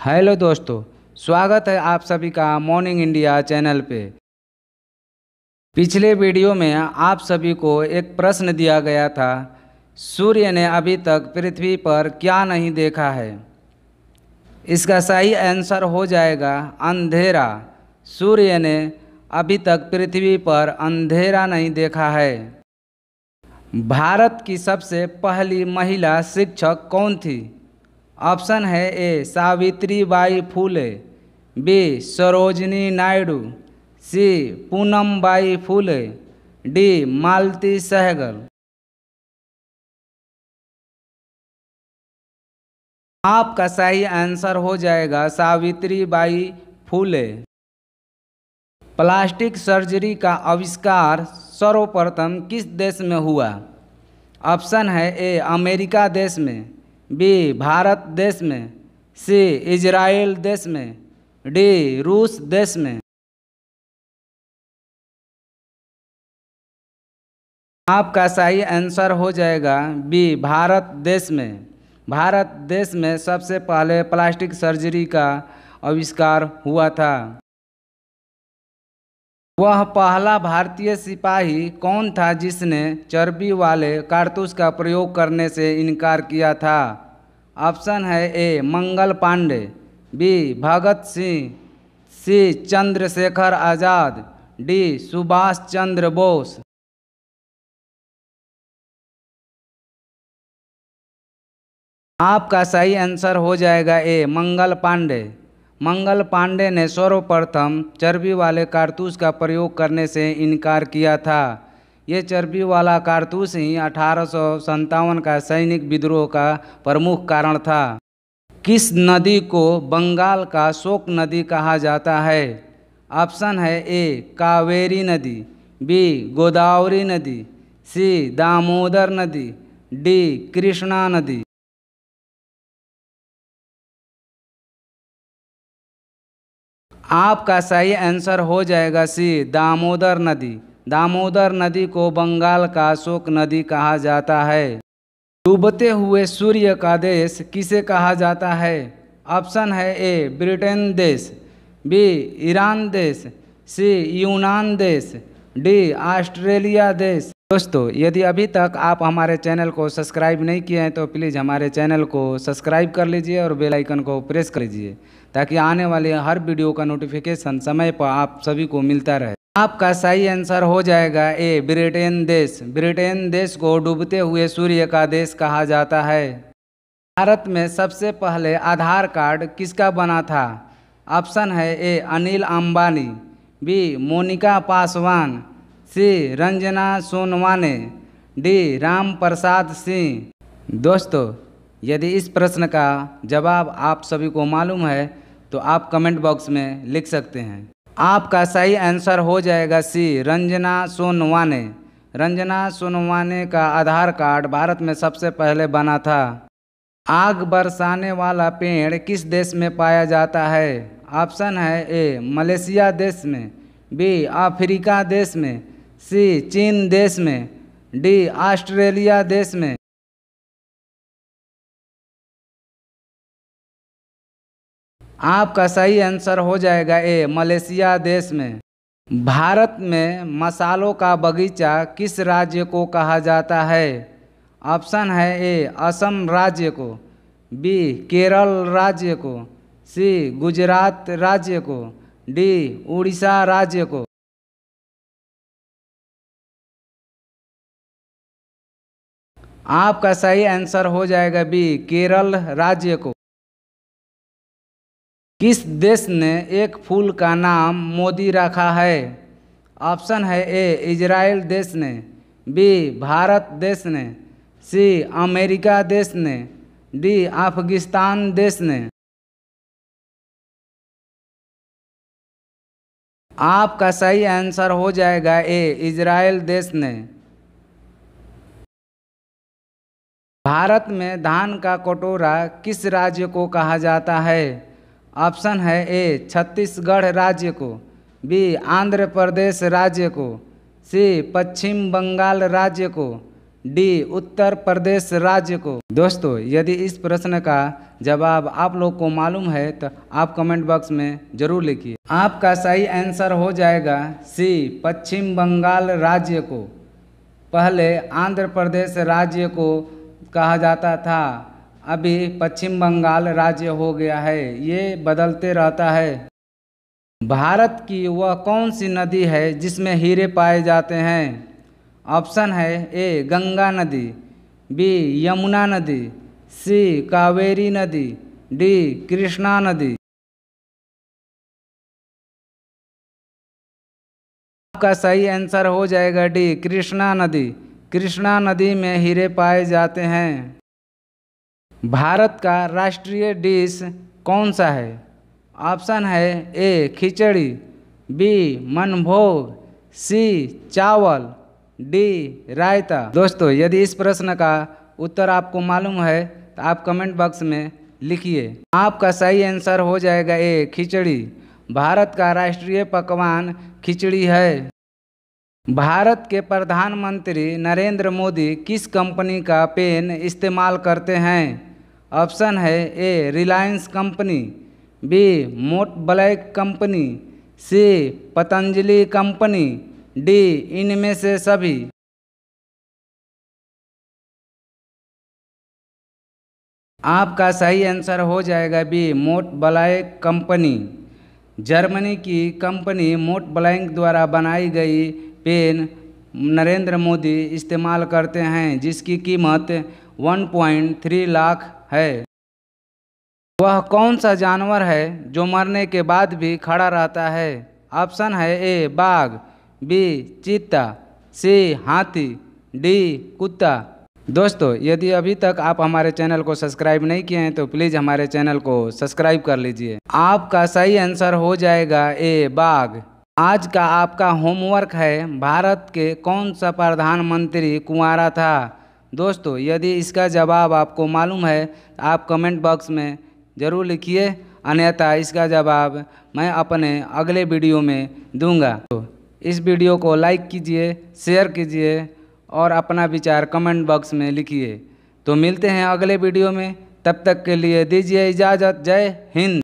Hello दोस्तों, स्वागत है आप सभी का मॉर्निंग इंडिया चैनल पे। पिछले वीडियो में आप सभी को एक प्रश्न दिया गया था, सूर्य ने अभी तक पृथ्वी पर क्या नहीं देखा है। इसका सही आंसर हो जाएगा अंधेरा। सूर्य ने अभी तक पृथ्वी पर अंधेरा नहीं देखा है। भारत की सबसे पहली महिला शिक्षक कौन थी? ऑप्शन है ए सावित्रीबाई फूले, बी सरोजिनी नायडू, सी पूनमबाई फूले, डी मालती सहगल। आपका सही आंसर हो जाएगा सावित्रीबाई फूले। प्लास्टिक सर्जरी का आविष्कार सर्वप्रथम किस देश में हुआ? ऑप्शन है ए अमेरिका देश में, बी भारत देश में, सी इजराइल देश में, डी रूस देश में। आपका सही आंसर हो जाएगा बी भारत देश में। भारत देश में सबसे पहले प्लास्टिक सर्जरी का आविष्कार हुआ था। वह पहला भारतीय सिपाही कौन था जिसने चर्बी वाले कारतूस का प्रयोग करने से इनकार किया था? ऑप्शन है ए मंगल पांडे, बी भगत सिंह, सी चंद्रशेखर आज़ाद, डी सुभाष चंद्र बोस। आपका सही आंसर हो जाएगा ए मंगल पांडे। मंगल पांडे ने सर्वप्रथम चर्बी वाले कारतूस का प्रयोग करने से इनकार किया था। ये चर्बी वाला कारतूस ही 1857 का सैनिक विद्रोह का प्रमुख कारण था। किस नदी को बंगाल का शोक नदी कहा जाता है? ऑप्शन है ए कावेरी नदी, बी गोदावरी नदी, सी दामोदर नदी, डी कृष्णा नदी। आपका सही आंसर हो जाएगा सी दामोदर नदी। दामोदर नदी को बंगाल का शोक नदी कहा जाता है। डूबते हुए सूर्य का देश किसे कहा जाता है? ऑप्शन है ए ब्रिटेन देश, बी ईरान देश, सी यूनान देश, डी ऑस्ट्रेलिया देश। दोस्तों, यदि अभी तक आप हमारे चैनल को सब्सक्राइब नहीं किए हैं तो प्लीज़ हमारे चैनल को सब्सक्राइब कर लीजिए और बेल आइकन को प्रेस कर लीजिए ताकि आने वाले हर वीडियो का नोटिफिकेशन समय पर आप सभी को मिलता रहे। आपका सही आंसर हो जाएगा ए ब्रिटेन देश। ब्रिटेन देश को डूबते हुए सूर्य का देश कहा जाता है। भारत में सबसे पहले आधार कार्ड किसका बना था? ऑप्शन है ए अनिल अंबानी, बी मोनिका पासवान, सी रंजना सोनवाने, डी राम प्रसाद सिंह। दोस्तों, यदि इस प्रश्न का जवाब आप सभी को मालूम है तो आप कमेंट बॉक्स में लिख सकते हैं। आपका सही आंसर हो जाएगा सी रंजना सोनवाने। रंजना सोनवाने का आधार कार्ड भारत में सबसे पहले बना था। आग बरसाने वाला पेड़ किस देश में पाया जाता है? ऑप्शन है ए मलेशिया देश में, बी अफ्रीका देश में, सी चीन देश में, डी ऑस्ट्रेलिया देश में। आपका सही आंसर हो जाएगा ए मलेशिया देश में। भारत में मसालों का बगीचा किस राज्य को कहा जाता है? ऑप्शन है ए असम राज्य को, बी केरल राज्य को, सी गुजरात राज्य को, डी उड़ीसा राज्य को। आपका सही आंसर हो जाएगा बी केरल राज्य को। किस देश ने एक फूल का नाम मोदी रखा है? ऑप्शन है ए इजराइल देश ने, बी भारत देश ने, सी अमेरिका देश ने, डी अफगानिस्तान देश ने। आपका सही आंसर हो जाएगा ए इजराइल देश ने। भारत में धान का कटोरा किस राज्य को कहा जाता है? ऑप्शन है ए छत्तीसगढ़ राज्य को, बी आंध्र प्रदेश राज्य को, सी पश्चिम बंगाल राज्य को, डी उत्तर प्रदेश राज्य को। दोस्तों यदि इस प्रश्न का जवाब आप लोग को मालूम है तो आप कमेंट बॉक्स में ज़रूर लिखिए। आपका सही आंसर हो जाएगा सी पश्चिम बंगाल राज्य को। पहले आंध्र प्रदेश राज्य को कहा जाता था, अभी पश्चिम बंगाल राज्य हो गया है, ये बदलते रहता है। भारत की वह कौन सी नदी है जिसमें हीरे पाए जाते हैं? ऑप्शन है ए गंगा नदी, बी यमुना नदी, सी कावेरी नदी, डी कृष्णा नदी। आपका सही आंसर हो जाएगा डी कृष्णा नदी। कृष्णा नदी में हीरे पाए जाते हैं। भारत का राष्ट्रीय डिश कौन सा है? ऑप्शन है ए खिचड़ी, बी मनभोग, सी चावल, डी रायता। दोस्तों यदि इस प्रश्न का उत्तर आपको मालूम है तो आप कमेंट बॉक्स में लिखिए। आपका सही आंसर हो जाएगा ए खिचड़ी। भारत का राष्ट्रीय पकवान खिचड़ी है। भारत के प्रधानमंत्री नरेंद्र मोदी किस कंपनी का पेन इस्तेमाल करते हैं? ऑप्शन है ए रिलायंस कंपनी, बी मोट ब्लैक कंपनी, सी पतंजलि कंपनी, डी इनमें से सभी। आपका सही आंसर हो जाएगा बी मोट ब्लैक कंपनी। जर्मनी की कंपनी मोट ब्लैंक द्वारा बनाई गई पेन नरेंद्र मोदी इस्तेमाल करते हैं, जिसकी कीमत 1.3 लाख है। वह कौन सा जानवर है जो मरने के बाद भी खड़ा रहता है? ऑप्शन है ए बाघ, बी चीता, सी हाथी, डी कुत्ता। दोस्तों यदि अभी तक आप हमारे चैनल को सब्सक्राइब नहीं किए हैं तो प्लीज़ हमारे चैनल को सब्सक्राइब कर लीजिए। आपका सही आंसर हो जाएगा ए बाघ। आज का आपका होमवर्क है, भारत के कौन सा प्रधानमंत्री कुंवारा था? दोस्तों यदि इसका जवाब आपको मालूम है तो आप कमेंट बॉक्स में ज़रूर लिखिए, अन्यथा इसका जवाब मैं अपने अगले वीडियो में दूंगा। तो इस वीडियो को लाइक कीजिए, शेयर कीजिए और अपना विचार कमेंट बॉक्स में लिखिए। तो मिलते हैं अगले वीडियो में, तब तक के लिए दीजिए इजाज़त। जय हिंद।